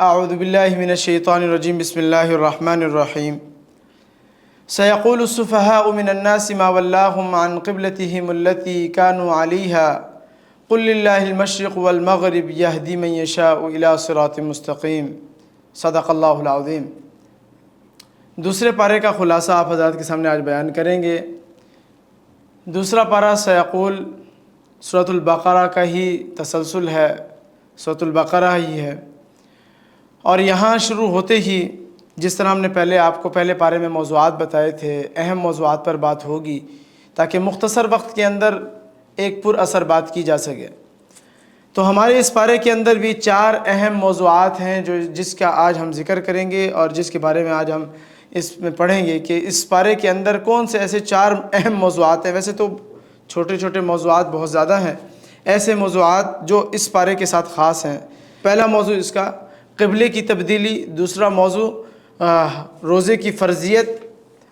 اعوذ باللہ من الشیطان الرجیم بسم اللہ الرحمن الرحیم سیقول السفہاء من الناس ما ولاہم عن قبلتہم التي كانوا علیها قل للہ المشرق والمغرب یہدی من یشاء الی صراط مستقیم صدق اللہ العظیم۔ دوسرے پارے کا خلاصہ آپ حضرات کے سامنے آج بیان کریں گے۔ دوسرا پارہ سیقول سورۃ البقرہ کا ہی تسلسل ہے، سورۃ البقرہ ہی ہے، اور یہاں شروع ہوتے ہی جس طرح ہم نے آپ کو پہلے پارے میں موضوعات بتائے تھے، اہم موضوعات پر بات ہوگی تاکہ مختصر وقت کے اندر ایک پر اثر بات کی جا سکے۔ تو ہمارے اس پارے کے اندر بھی 4 اہم موضوعات ہیں جس کا آج ہم ذکر کریں گے اور جس کے بارے میں آج ہم اس میں پڑھیں گے کہ اس پارے کے اندر کون سے ایسے 4 اہم موضوعات ہیں۔ ویسے تو چھوٹے چھوٹے موضوعات بہت زیادہ ہیں، ایسے موضوعات جو اس پارے کے ساتھ خاص ہیں۔ پہلا موضوع اس کا قبلے کی تبدیلی، دوسرا موضوع روزے کی فرضیت،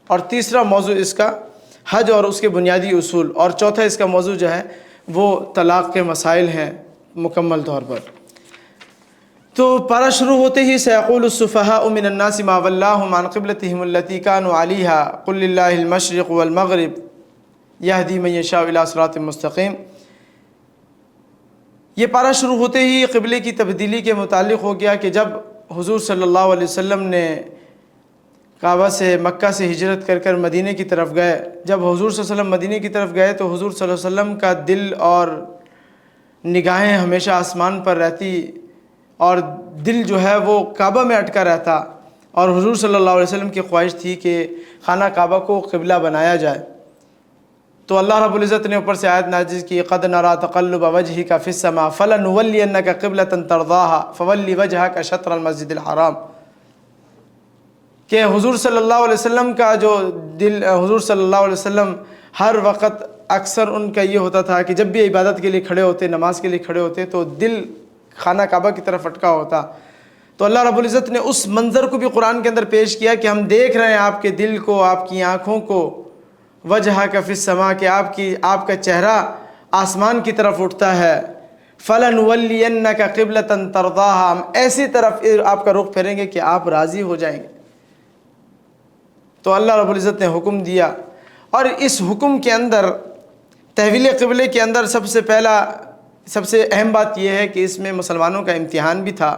اور تیسرا موضوع اس کا حج اور اس کے بنیادی اصول، اور چوتھا اس کا موضوع جو ہے وہ طلاق کے مسائل ہیں مکمل طور پر۔ تو پارہ شروع ہوتے ہی سیقول السفہاء من الناس ما ولاہم عن قبلتہم التی كانوا علیہا قل للہ المشرق والمغرب یہدی من یشاء الی صراط مستقیم۔ یہ پارہ شروع ہوتے ہی قبلے کی تبدیلی کے متعلق ہو گیا کہ جب حضور صلی اللہ علیہ وسلم نے کعبہ سے مکہ سے ہجرت کر مدینہ کی طرف گئے، جب حضور صلی اللہ علیہ وسلم مدینہ کی طرف گئے تو حضور صلی اللہ علیہ وسلم کا دل اور نگاہیں ہمیشہ آسمان پر رہتی، اور دل جو ہے وہ کعبہ میں اٹکا رہتا، اور حضور صلی اللہ علیہ وسلم کی خواہش تھی کہ خانہ کعبہ کو قبلہ بنایا جائے۔ تو اللہ رب العزت نے اوپر سے آیت نازل کی قد نرى تقلب وجهك في السماء فلنولينك قبلة ترضاها فول وجهك شطر المسجد الحرام، کہ حضور صلی اللہ علیہ وسلم کا جو دل، حضور صلی اللہ علیہ وسلم ہر وقت اکثر ان کا یہ ہوتا تھا کہ جب بھی عبادت کے لیے کھڑے ہوتے، نماز کے لیے کھڑے ہوتے تو دل خانہ کعبہ کی طرف اٹکا ہوتا۔ تو اللہ رب العزت نے اس منظر کو بھی قرآن کے اندر پیش کیا کہ ہم دیکھ رہے ہیں آپ کے دل کو، آپ کی آنکھوں کو، وجہ کا فی السماء، کہ آپ کا چہرہ آسمان کی طرف اٹھتا ہے۔ فَلَنُوَلِّيَنَّكَ قِبْلَةً تَرْضَاهَا، ہم ایسی طرف آپ کا رخ پھیریں گے کہ آپ راضی ہو جائیں گے۔ تو اللہ رب العزت نے حکم دیا، اور اس حکم کے اندر تحویل قبلے کے اندر سب سے اہم بات یہ ہے کہ اس میں مسلمانوں کا امتحان بھی تھا۔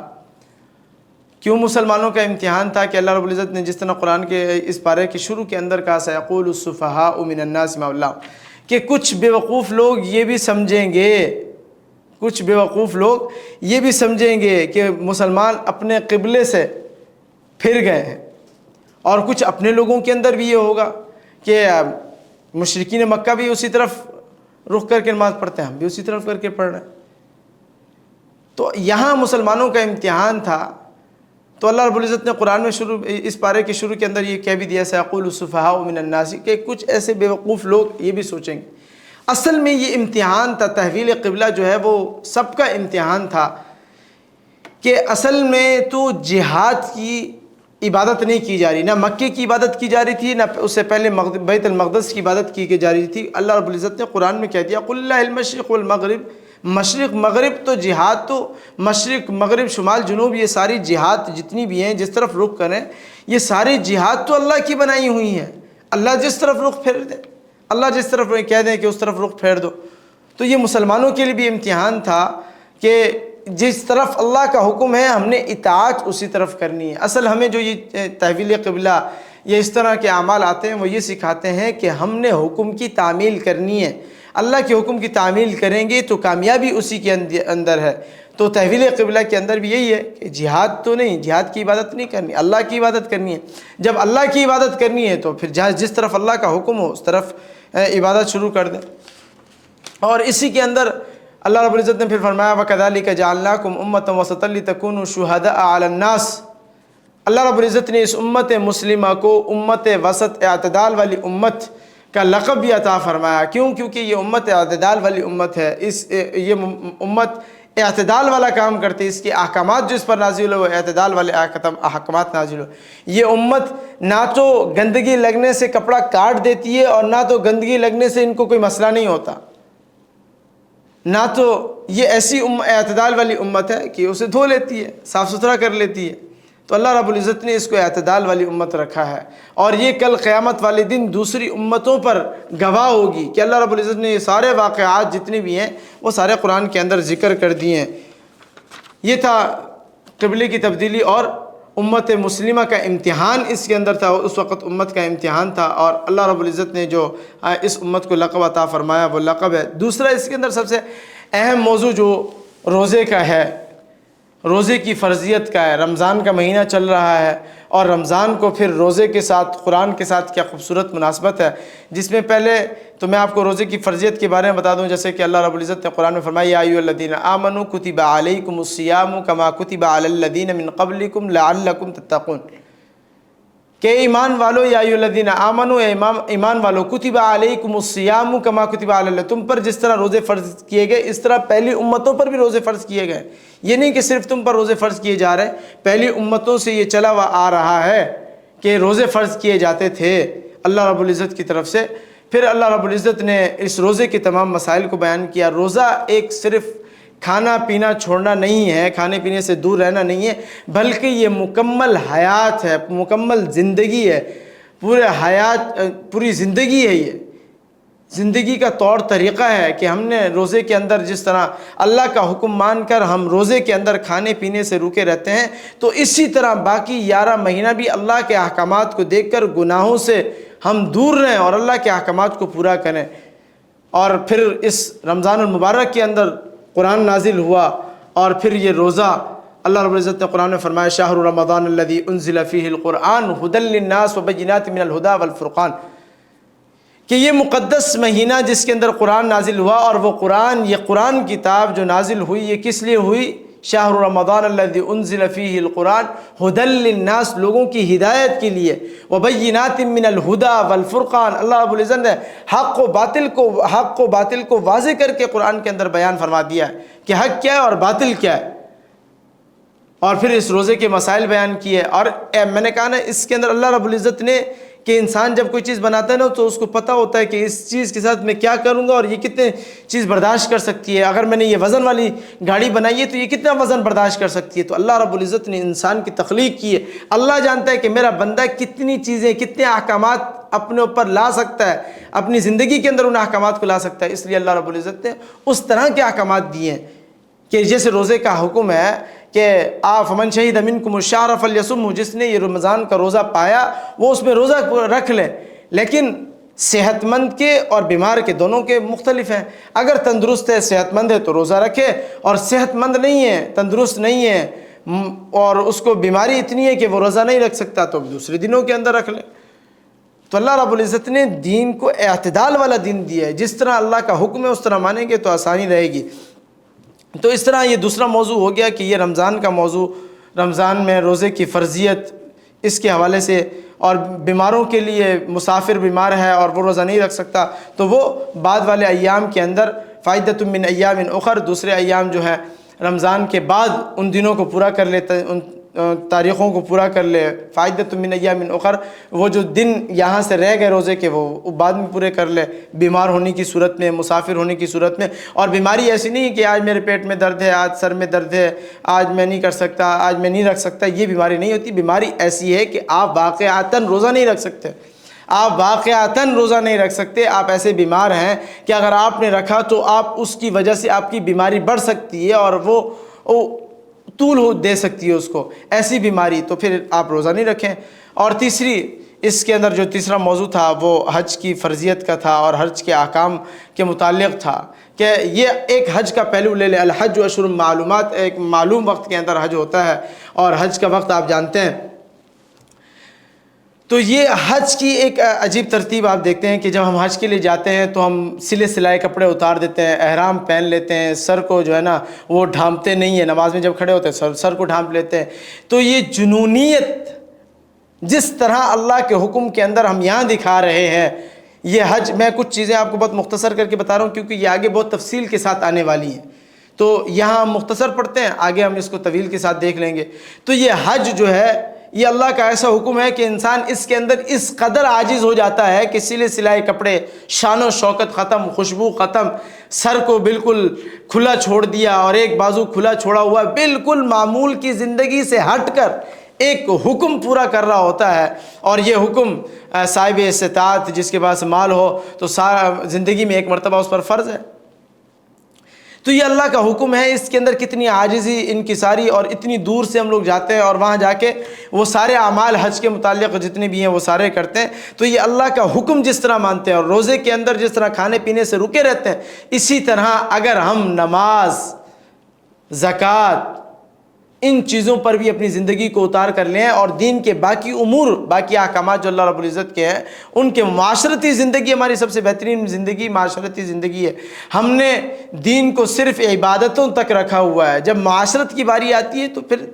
کیوں مسلمانوں کا امتحان تھا؟ کہ اللہ رب العزت نے جس طرح قرآن کے اس پارے کے شروع کے اندر کہا سیقول السفہاء من الناس ما ولاہم، کہ کچھ بیوقوف لوگ یہ بھی سمجھیں گے کہ مسلمان اپنے قبلے سے پھر گئے ہیں، اور کچھ اپنے لوگوں کے اندر بھی یہ ہوگا کہ مشرکین مکہ بھی اسی طرف رخ کر کے نماز پڑھتے ہیں، ہم بھی اسی طرف کر کے پڑھ رہے ہیں۔ تو یہاں مسلمانوں کا امتحان تھا۔ تو اللہ رب العزت نے قرآن میں اس پارے کے شروع کے اندر یہ کہہ بھی دیا سیقول السفہاء من الناس، کہ کچھ ایسے بیوقوف لوگ یہ بھی سوچیں گے۔ اصل میں یہ امتحان تھا، تحویل قبلہ جو ہے وہ سب کا امتحان تھا، کہ اصل میں تو جہاد کی عبادت نہیں کی جا رہی، نہ مکے کی عبادت کی جا رہی تھی، نہ اس سے پہلے بیت المقدس کی عبادت کی جا رہی تھی۔ اللہ رب العزت نے قرآن میں کہہ دیا قل للہ المشرق والمغرب، مشرق مغرب تو جہاد، تو مشرق مغرب شمال جنوب یہ ساری جہاد جتنی بھی ہیں جس طرف رخ کریں، یہ ساری جہاد تو اللہ کی بنائی ہوئی ہیں۔ اللہ جس طرف رخ پھیر دے، اللہ جس طرف کہہ دیں کہ اس طرف رخ پھیر دو۔ تو یہ مسلمانوں کے لیے بھی امتحان تھا کہ جس طرف اللہ کا حکم ہے ہم نے اطاعت اسی طرف کرنی ہے۔ اصل ہمیں جو یہ تحویل قبلہ یا اس طرح کے اعمال آتے ہیں وہ یہ سکھاتے ہیں کہ ہم نے حکم کی تعمیل کرنی ہے، اللہ کے حکم کی تعمیل کریں گے تو کامیابی اسی کے اندر ہے۔ تو تحویل قبلہ کے اندر بھی یہی ہے کہ جہاد تو نہیں، جہاد کی عبادت نہیں کرنی، اللہ کی عبادت کرنی ہے۔ جب اللہ کی عبادت کرنی ہے تو پھر جس طرف اللہ کا حکم ہو اس طرف عبادت شروع کر دیں۔ اور اسی کے اندر اللہ رب العزت نے پھر فرمایا وَكَذَلِكَ جَعَلْنَاكُمْ أُمَّةً وَسَطًا لِتَكُونُوا شُهَدَاءَ عَلَى النَّاسِ۔ اللہ رب العزت نے اس امت مسلمہ کو امت وسط، اعتدال والی امت کا لقب بھی عطا فرمایا۔ کیونکہ یہ امت اعتدال والی امت ہے، یہ امت اعتدال والا کام کرتی ہے، اس کے احکامات جو اس پر نازل ہوئے اعتدال والے احکامات نازل ہوئے۔ یہ امت نہ تو گندگی لگنے سے کپڑا کاٹ دیتی ہے اور نہ تو گندگی لگنے سے ان کو کوئی مسئلہ نہیں ہوتا۔ نہ تو یہ ایسی اعتدال والی امت ہے کہ اسے دھو لیتی ہے، صاف ستھرا کر لیتی ہے، تو اللہ رب العزت نے اس کو اعتدال والی امت رکھا ہے، اور یہ کل قیامت والے دن دوسری امتوں پر گواہ ہوگی کہ اللہ رب العزت نے یہ سارے واقعات جتنے بھی ہیں وہ سارے قرآن کے اندر ذکر کر دیے ہیں۔ یہ تھا قبلے کی تبدیلی اور امت مسلمہ کا امتحان اس کے اندر تھا، اس وقت امت کا امتحان تھا، اور اللہ رب العزت نے جو اس امت کو لقب عطا فرمایا وہ لقب ہے۔ دوسرا اس کے اندر سب سے اہم موضوع جو روزے کا ہے، روزے کی فرضیت کا ہے۔ رمضان کا مہینہ چل رہا ہے، اور رمضان کو پھر روزے کے ساتھ قرآن کے ساتھ کیا خوبصورت مناسبت ہے، جس میں پہلے تو میں آپ کو روزے کی فرضیت کے بارے میں بتا دوں، جیسے کہ اللہ رب العزت نے قرآن میں فرمایا یا ایھا الذین آمنوا کتب علیکم الصیام کما کتب علی الذین من قبلکم لعلکم تتقون، کہ ایمان والو، یا ایھا الذین آمنوا، ایمان والو، کتب علیکم الصیام کما کتب علی الذین، تم پر جس طرح روزے فرض کیے گئے اس طرح پہلی امتوں پر بھی روزے فرض کیے گئے۔ یہ نہیں کہ صرف تم پر روزے فرض کیے جا رہے ہیں، پہلی امتوں سے یہ چلا ہوا آ رہا ہے کہ روزے فرض کیے جاتے تھے اللہ رب العزت کی طرف سے۔ پھر اللہ رب العزت نے اس روزے کے تمام مسائل کو بیان کیا۔ روزہ ایک صرف کھانا پینا چھوڑنا نہیں ہے، کھانے پینے سے دور رہنا نہیں ہے، بلکہ یہ مکمل حیات ہے، مکمل زندگی ہے، پوری زندگی ہے، یہ زندگی کا طور طریقہ ہے کہ ہم نے روزے کے اندر جس طرح اللہ کا حکم مان کر ہم روزے کے اندر کھانے پینے سے روکے رہتے ہیں، تو اسی طرح باقی 11 مہینہ بھی اللہ کے احکامات کو دیکھ کر گناہوں سے ہم دور رہیں اور اللہ کے احکامات کو پورا کریں۔ اور پھر اس رمضان المبارک کے اندر قرآن نازل ہوا، اور پھر یہ روزہ اللہ رب العزت نے قرآن میں فرمایا شہر رمضان الذی انزل فیہ القرآن ھدی للناس وبینات من الھدی والفرقان، کہ یہ مقدس مہینہ جس کے اندر قرآن نازل ہوا، اور وہ قرآن، یہ قرآن کتاب جو نازل ہوئی یہ کس لیے ہوئی؟ شہر رمضان الذی انزل فیہ القرآن ھدی للناس، لوگوں کی ہدایت کے لیے، وبینات من الھدی والفرقان، اللہ رب العزت نے حق و باطل کو واضح کر کے قرآن کے اندر بیان فرما دیا ہے کہ حق کیا ہے اور باطل کیا ہے، اور پھر اس روزے کے مسائل بیان کیے۔ اور میں نے کہا نا، اس کے اندر اللہ رب العزت نے کہ انسان جب کوئی چیز بناتا ہے نا تو اس کو پتہ ہوتا ہے کہ اس چیز کے ساتھ میں کیا کروں گا اور یہ کتنے چیز برداشت کر سکتی ہے، اگر میں نے یہ وزن والی گاڑی بنائی ہے تو یہ کتنا وزن برداشت کر سکتی ہے۔ تو اللہ رب العزت نے انسان کی تخلیق کی ہے، اللہ جانتا ہے کہ میرا بندہ کتنی چیزیں، کتنے احکامات اپنے اوپر لا سکتا ہے، اپنی زندگی کے اندر ان احکامات کو لا سکتا ہے، اس لیے اللہ رب العزت نے اس طرح کے احکامات دیے ہیں کہ جیسے روزے کا حکم ہے کہ فمن شہد منکم الشہر فلیصمہ، جس نے یہ رمضان کا روزہ پایا وہ اس میں روزہ رکھ لے، لیکن صحت مند کے اور بیمار کے دونوں کے مختلف ہیں۔ اگر تندرست ہے، صحت مند ہے تو روزہ رکھے، اور صحت مند نہیں ہے، تندرست نہیں ہے اور اس کو بیماری اتنی ہے کہ وہ روزہ نہیں رکھ سکتا تو دوسرے دنوں کے اندر رکھ لے۔ تو اللہ رب العزت نے دین کو اعتدال والا دین دیا ہے، جس طرح اللہ کا حکم ہے اس طرح مانیں گے تو آسانی رہے گی۔ تو اس طرح یہ دوسرا موضوع ہو گیا کہ یہ رمضان کا موضوع، رمضان میں روزے کی فرضیت، اس کے حوالے سے، اور بیماروں کے لیے، مسافر بیمار ہے اور وہ روزہ نہیں رکھ سکتا تو وہ بعد والے ایام کے اندر فائدۃ من ایام اخر، دوسرے ایام جو ہے رمضان کے بعد ان دنوں کو پورا کر لیتا، ان تاریخوں کو پورا کر لے، فائدۃ من ایام اخر، وہ جو دن یہاں سے رہ گئے روزے کے وہ بعد میں پورے کر لے، بیمار ہونے کی صورت میں، مسافر ہونے کی صورت میں۔ اور بیماری ایسی نہیں کہ آج میرے پیٹ میں درد ہے، آج سر میں درد ہے، آج میں نہیں کر سکتا، آج میں نہیں رکھ سکتا، یہ بیماری نہیں ہوتی۔ بیماری ایسی ہے کہ آپ واقعتاً روزہ نہیں رکھ سکتے، آپ واقعتاً روزہ نہیں رکھ سکتے، آپ ایسے بیمار ہیں کہ اگر آپ نے رکھا تو آپ اس کی وجہ سے آپ کی بیماری بڑھ سکتی ہے اور وہ طول دے سکتی ہے اس کو، ایسی بیماری، تو پھر آپ روزہ نہیں رکھیں۔ اور تیسری اس کے اندر جو تیسرا موضوع تھا وہ حج کی فرضیت کا تھا اور حج کے احکام کے متعلق تھا کہ یہ ایک حج کا پہلو لے لے، الحج اشہر معلومات، ایک معلوم وقت کے اندر حج ہوتا ہے اور حج کا وقت آپ جانتے ہیں۔ تو یہ حج کی ایک عجیب ترتیب آپ دیکھتے ہیں کہ جب ہم حج کے لیے جاتے ہیں تو ہم سلے سلائے کپڑے اتار دیتے ہیں، احرام پہن لیتے ہیں، سر کو جو ہے نا وہ ڈھانپتے نہیں ہیں، نماز میں جب کھڑے ہوتے ہیں سر کو ڈھانپ لیتے ہیں۔ تو یہ جنونیت جس طرح اللہ کے حکم کے اندر ہم یہاں دکھا رہے ہیں، یہ حج، میں کچھ چیزیں آپ کو بہت مختصر کر کے بتا رہا ہوں کیونکہ یہ آگے بہت تفصیل کے ساتھ آنے والی ہیں، تو یہاں ہم مختصر پڑھتے ہیں، آگے ہم اس کو طویل کے ساتھ دیکھ لیں گے۔ تو یہ حج جو ہے یہ اللہ کا ایسا حکم ہے کہ انسان اس کے اندر اس قدر عاجز ہو جاتا ہے کہ سلے سلائے کپڑے، شان و شوکت ختم، خوشبو ختم، سر کو بالکل کھلا چھوڑ دیا اور ایک بازو کھلا چھوڑا ہوا، بالکل معمول کی زندگی سے ہٹ کر ایک حکم پورا کر رہا ہوتا ہے۔ اور یہ حکم صاحب استطاعت، جس کے پاس مال ہو تو سارا زندگی میں ایک مرتبہ اس پر فرض ہے۔ تو یہ اللہ کا حکم ہے، اس کے اندر کتنی عاجزی، انکساری، اور اتنی دور سے ہم لوگ جاتے ہیں اور وہاں جا کے وہ سارے اعمال حج کے متعلق جتنے بھی ہیں وہ سارے کرتے ہیں۔ تو یہ اللہ کا حکم جس طرح مانتے ہیں اور روزے کے اندر جس طرح کھانے پینے سے رکے رہتے ہیں، اسی طرح اگر ہم نماز، زکوٰۃ، ان چیزوں پر بھی اپنی زندگی کو اتار کر لیں اور دین کے باقی امور، باقی احکامات جو اللہ رب العزت کے ہیں ان کے معاشرتی زندگی، ہماری سب سے بہترین زندگی معاشرتی زندگی ہے۔ ہم نے دین کو صرف عبادتوں تک رکھا ہوا ہے، جب معاشرت کی باری آتی ہے تو پھر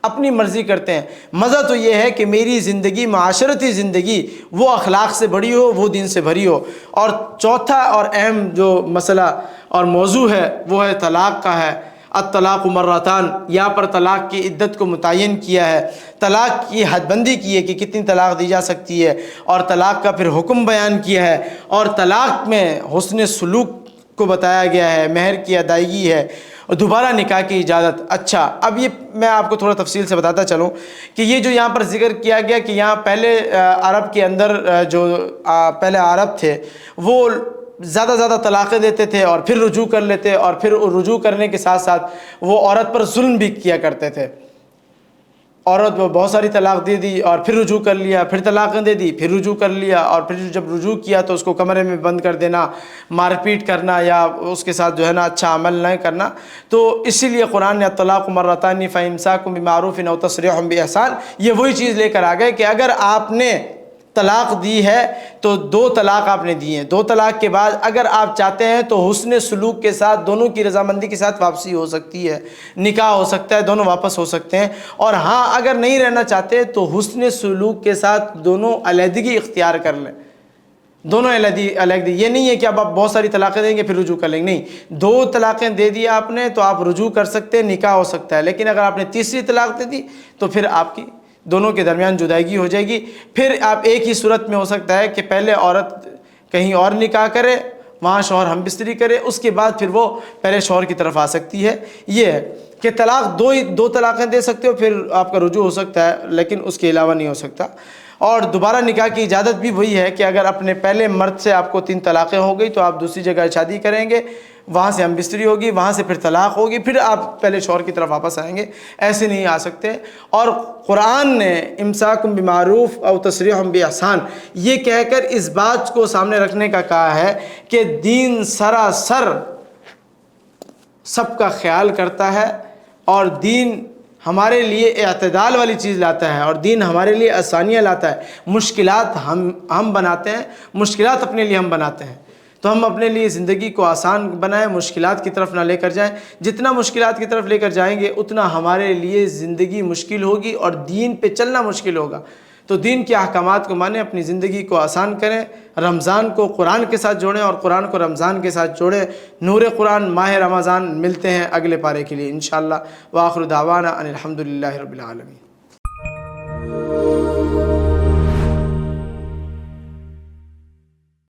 اپنی مرضی کرتے ہیں۔ مزہ تو یہ ہے کہ میری زندگی، معاشرتی زندگی، وہ اخلاق سے بڑی ہو، وہ دین سے بھری ہو۔ اور چوتھا اور اہم جو مسئلہ اور موضوع ہے وہ ہے طلاق کا ہے۔ الطلاق مرتان، یہاں پر طلاق کی عدت کو متعین کیا ہے، طلاق کی حد بندی کی ہے کہ کتنی طلاق دی جا سکتی ہے، اور طلاق کا پھر حکم بیان کیا ہے، اور طلاق میں حسن سلوک کو بتایا گیا ہے، مہر کی ادائیگی ہے، اور دوبارہ نکاح کی اجازت۔ اچھا، اب یہ میں آپ کو تھوڑا تفصیل سے بتاتا چلوں کہ یہ جو یہاں پر ذکر کیا گیا کہ یہاں پہلے عرب کے اندر جو پہلے عرب تھے وہ زیادہ طلاقیں دیتے تھے اور پھر رجوع کر لیتے، اور پھر رجوع کرنے کے ساتھ ساتھ وہ عورت پر ظلم بھی کیا کرتے تھے۔ عورت کو بہت ساری طلاق دے دی اور پھر رجوع کر لیا، پھر طلاقیں دے دی، پھر رجوع کر لیا، اور پھر جب رجوع کیا تو اس کو کمرے میں بند کر دینا، مار پیٹ کرنا، یا اس کے ساتھ جو ہے نا اچھا عمل نہ کرنا۔ تو اسی لیے قرآن نے الطلاق مرتان فامساک بمعروف او تسریح باحسان، یہ وہی چیز لے کر آ گئے کہ اگر آپ نے طلاق دی ہے تو 2 طلاق آپ نے دی ہیں، 2 طلاق کے بعد اگر آپ چاہتے ہیں تو حسن سلوک کے ساتھ، دونوں کی رضامندی کے ساتھ واپسی ہو سکتی ہے، نکاح ہو سکتا ہے، دونوں واپس ہو سکتے ہیں۔ اور ہاں، اگر نہیں رہنا چاہتے تو حسن سلوک کے ساتھ دونوں علیحدگی اختیار کر لیں، دونوں علیحدگی۔ یہ نہیں ہے کہ اب آپ بہت ساری طلاقیں دیں گے پھر رجوع کر لیں گے، نہیں، 2 طلاقیں دے دی آپ نے تو آپ رجوع کر سکتے ہیں، نکاح ہو سکتا ہے۔ لیکن اگر آپ نے تیسری طلاق دے دی تو پھر آپ کی دونوں کے درمیان جدائیگی ہو جائے گی۔ پھر آپ ایک ہی صورت میں ہو سکتا ہے کہ پہلے عورت کہیں اور نکاح کرے، وہاں شوہر ہم بستری کرے، اس کے بعد پھر وہ پہلے شوہر کی طرف آ سکتی ہے۔ یہ ہے کہ طلاق دو طلاقیں دے سکتے ہو، پھر آپ کا رجوع ہو سکتا ہے، لیکن اس کے علاوہ نہیں ہو سکتا۔ اور دوبارہ نکاح کی اجازت بھی وہی ہے کہ اگر اپنے پہلے مرد سے آپ کو 3 طلاقیں ہو گئی تو آپ دوسری جگہ شادی کریں گے، وہاں سے ہم بستری ہوگی، وہاں سے پھر طلاق ہوگی، پھر آپ پہلے شوہر کی طرف واپس آئیں گے، ایسے نہیں آ سکتے۔ اور قرآن نے امساک بمعروف او تسریح باحسان یہ کہہ کر اس بات کو سامنے رکھنے کا کہا ہے کہ دین سراسر سب کا خیال کرتا ہے، اور دین ہمارے لیے اعتدال والی چیز لاتا ہے، اور دین ہمارے لیے آسانیاں لاتا ہے۔ مشکلات ہم بناتے ہیں، مشکلات اپنے لیے ہم بناتے ہیں، تو ہم اپنے لیے زندگی کو آسان بنائیں، مشکلات کی طرف نہ لے کر جائیں۔ جتنا مشکلات کی طرف لے کر جائیں گے اتنا ہمارے لیے زندگی مشکل ہوگی اور دین پہ چلنا مشکل ہوگا۔ تو دین کے احکامات کو مانیں، اپنی زندگی کو آسان کریں، رمضان کو قرآن کے ساتھ جوڑیں اور قرآن کو رمضان کے ساتھ جوڑیں۔ نور قرآن ماہ رمضان، ملتے ہیں اگلے پارے کے لیے انشاءاللہ۔ وآخر دعوانا ان الحمدللہ رب العالمین۔